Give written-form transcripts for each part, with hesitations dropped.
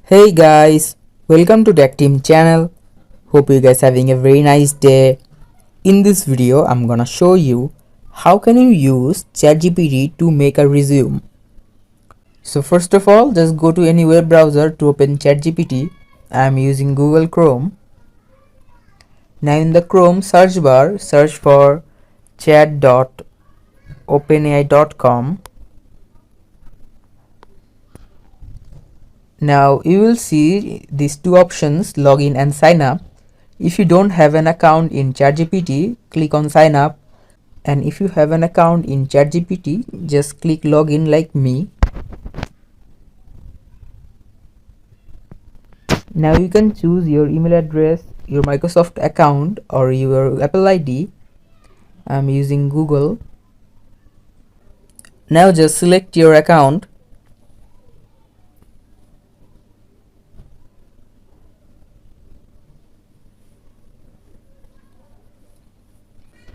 Hey guys, welcome to Tech Team channel. Hope you guys having a very nice day. In this video, I'm gonna show you how can you use ChatGPT to make a resume. So first of all, just go to any web browser to open ChatGPT. I'm using Google Chrome. Now in the Chrome search bar, search for chat.openai.com. Now you will see these two options, login and sign up. If you don't have an account in ChatGPT, click on sign up, and if you have an account in ChatGPT, just click login like me. Now you can choose your email address, your Microsoft account or your Apple ID. I'm using Google. Now just select your account.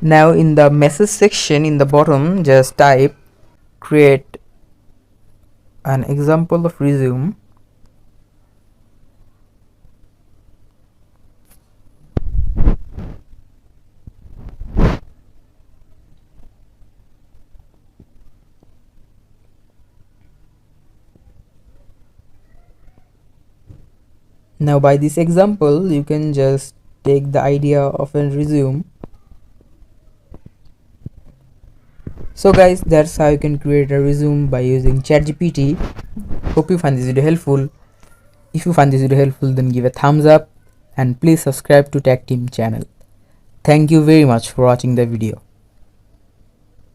Now in the message section in the bottom, just type create an example of resume. Now by this example, you can just take the idea of a resume. So guys, that's how you can create a resume by using ChatGPT. Hope you find this video helpful. If you find this video helpful, then give a thumbs up and please subscribe to Tech Team channel. Thank you very much for watching the video.